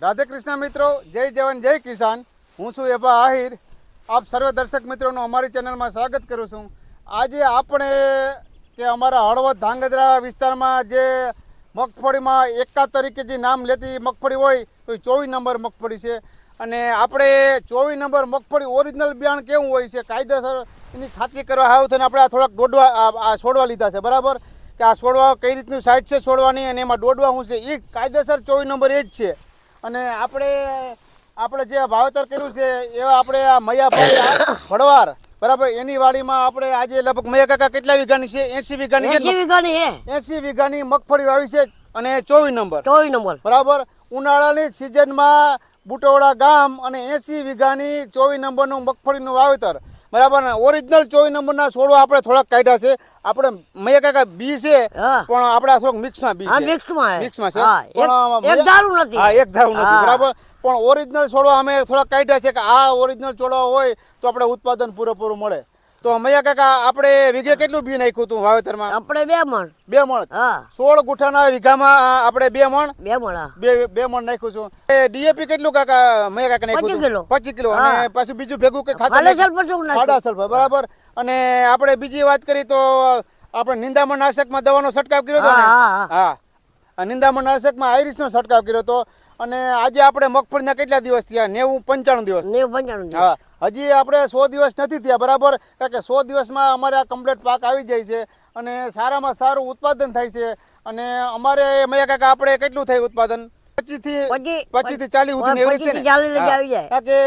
રાધે કૃષ્ણ મિત્રો, જય જવાન જય કિસાન. હું છું એબા આહિર. આપ સર્વે દર્શક મિત્રોનું અમારી ચેનલમાં સ્વાગત કરું છું. આજે આપણે કે અમારા હળવદ ધાંગધ્રા વિસ્તારમાં જે મગફળીમાં એકા તરીકે જે નામ લેતી મગફળી હોય તો એ 24 નંબર મગફળી છે. અને આપણે 24 નંબર મગફળી ઓરિજિનલ બિયારણ કેવું હોય છે કાયદેસર એની ખાતરી કરવા આવ્યો છે. અને આપણે આ થોડાક દોડવા છોડવા લીધા છે, બરાબર, કે આ છોડવા કઈ રીતનું સાઇઝ છે છોડવાની અને એમાં દોડવા શું છે એ કાયદેસર 24 નંબર એ જ છે. અને આપણે જે વાવેતર કર્યું છે એવા આપણે આ મૈયાભાઈ ભડવાર, બરાબર, એની વાડીમાં આપણે આજે લગભગ મૈયા કાકા કેટલા વીઘાની છે? 80 વીઘાની 80 વીઘાની મગફળી વાવી છે અને 24 નંબર બરાબર. ઉનાળાની સિઝનમાં બુટોડા ગામ અને 80 વીઘાની 24 નંબરનું મગફળીનું વાવેતર, બરાબર. ને ઓરિજિનલ 24 નંબરના છોડવા આપણે થોડાક કાઢ્યા છે. આપણે મૈયા કાકા બી છે પણ આપણે થોડુંક મિક્સમાં બી છે, મિક્સમાં છે, એક ધારું નથી, બરાબર. પણ ઓરિજિનલ છોડવા અમે થોડાક કાઢ્યા છે કે આ ઓરિજિનલ છોડવા હોય તો આપણે ઉત્પાદન પૂરેપૂરું મળે. તો મૈયા કાકા આપણે વીઘે કેટલું બી નાખ્યું હતું વાવેતરમાં? આપણે 2 મણ 16 ગુઠાના વીઘામાં આપણે 2 મણ નાખ્યું છું. ડીએપી કેટલું કાકા મૈયા કાકા નાખ્યું? 25 કિલો. અને પાછું બીજું ભેગું કે ખાતર સલ્ફર, બરાબર. અને આપણે બીજી વાત કરી તો આપણે નિંદામણ નાશકમાં દવાનો છંટકાવ કર્યો હતો ને? હા, નિંદામણ નાશકમાં આઈરિસનો છંટકાવ કર્યો હતો. અને આજે આપણે મગફળીના કેટલા દિવસ થયા? 95 દિવસ. હા, હજી આપણે 100 દિવસ નથી થયા, બરાબર. કારણ કે 100 દિવસમાં અમારે આ કમ્પ્લીટ પાક આવી જાય છે અને સારામાં સારું ઉત્પાદન થાય છે. અને અમારે મૈયા કાકા આપણે કેટલું થાય ઉત્પાદન? 25 થી 40 સુધી એવરેજ છે ને? કારણ કે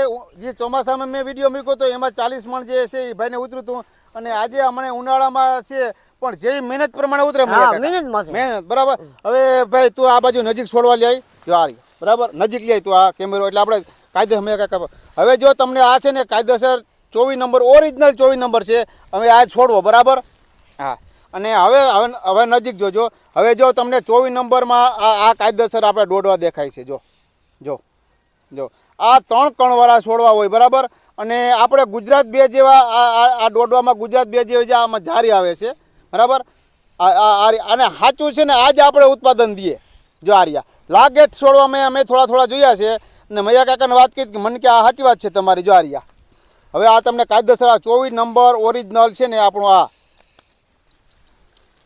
જે ચોમાસામાં મેં વિડીયો મૂક્યો તો એમાં 40 મણ જે છે એ ભાઈને ઉતર્યું હતું. અને આજે અમને ઉનાળામાં છે પણ જે મહેનત પ્રમાણે ઉતરે મહેનત, બરાબર. હવે ભાઈ તું આ બાજુ નજીક છોડવા લે આવી, બરાબર, નજીક લે તું આ કેમેરો, એટલે આપણે કાયદેસર મૈયા કાકા. હવે જો તમને આ છે ને કાયદેસર 24 નંબર ઓરિજિનલ 24 નંબર છે. હવે આ છોડવો, બરાબર. હા, અને હવે નજીક જોજો. હવે જો તમને 24 નંબરમાં આ કાયદેસર આપણે દોડવા દેખાય છે. જો આ 3 કણવાળા છોડવા હોય, બરાબર. અને આપણે ગુજરાત 2 જેવા આ દોડવામાં ગુજરાત 2 જેવી આમાં જારી આવે છે, બરાબર. અને સાચું છે ને આજ આપણે ઉત્પાદન દઈએ. જો આ રહ્યા લાગે છોડવામાં અમે થોડા જોયા છે. અને મૈયા કાકાને વાત કરી કે મને કે આ સાચી વાત છે તમારી. જો આ રહ્યા હવે આ તમને કાયદેસર આ 24 નંબર ઓરિજિનલ છે ને આપણું આ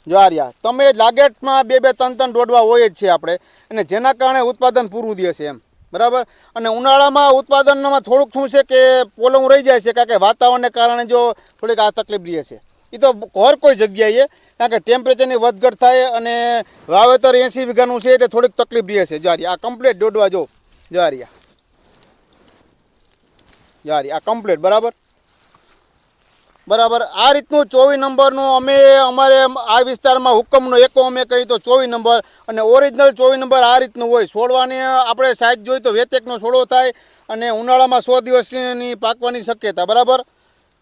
જો આ રહ્યા. તમે લાગેટમાં 2-3 દોડવા હોય જ છે આપણે, અને જેના કારણે ઉત્પાદન પૂરું દે છે એમ, બરાબર. અને ઉનાળામાં ઉત્પાદનમાં થોડુંક શું છે કે પોલવું રહી જાય છે, કારણ કે વાતાવરણને કારણે જો થોડીક આ તકલીફ રહે છે. એ તો હર કોઈ જગ્યાએ, કારણ કે ટેમ્પરેચરની વધઘટ થાય અને વાવેતર 80 વીઘાનું છે એટલે થોડીક તકલીફ રહે છે. જો આ કમ્પ્લીટ દોડવા જો આ કમ્પ્લીટ, બરાબર. આ રીતનું 24 નંબરનું અમારે આ વિસ્તારમાં હુકમનો એકો અમે કહી તો 24 નંબર અને ઓરિજિનલ 24 નંબર આ રીતનું હોય. છોડવાની આપણે સાઈઝ જોઈ તો વેતેકનો છોડો થાય અને ઉનાળામાં 100 દિવસની પાકવાની શક્યતા, બરાબર.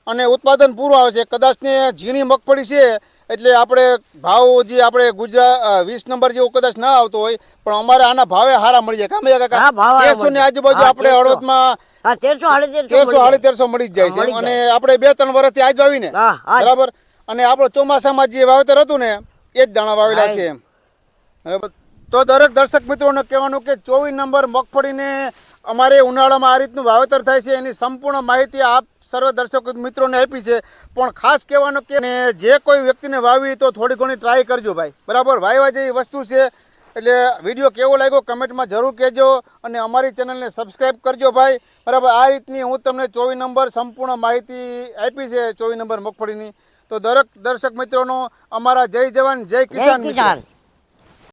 અને ઉત્પાદન પૂરું આવે છે. કદાચને ઝીણી મગફળી છે એટલે આપણે ભાવ જે આપણે ગુજરાત 20 નંબર જેવું કદાચ ના આવતો હોય, પણ અમારે આના ભાવે સારા મળી જાય. કામે કાકા 1300 ની આજુબાજુ આપણે હળવદમાં 1300 મળી જ જાય છે. અને આપણે 2-3 વર્ષથી આજ વાવીને, બરાબર. અને આપણો ચોમાસામાં જે વાવેતર હતું ને એ જ દાણા વાવેલા છે એમ, બરાબર. તો દરેક દર્શક મિત્રોને કહેવાનું કે 24 નંબર મગફળીને અમારે ઉનાળામાં આ રીતનું વાવેતર થાય છે એની સંપૂર્ણ માહિતી આપ સર્વ દર્શક મિત્રોને આપી છે. પણ ખાસ કહેવાનું કે જે કોઈ વ્યક્તિને વાવી તો થોડી ઘણી ટ્રાય કરજો ભાઈ, બરાબર. વાવ્યા જેવી વસ્તુ છે. એટલે વિડીયો કેવો લાગ્યો કમેન્ટમાં જરૂર કહેજો અને અમારી ચેનલને સબસ્ક્રાઈબ કરજો ભાઈ, બરાબર. આ રીતની હું તમને 24 નંબર સંપૂર્ણ માહિતી આપી છે 24 નંબર મગફળીની. તો દરેક દર્શક મિત્રોનો અમારા જય જવાન જય કિસાન.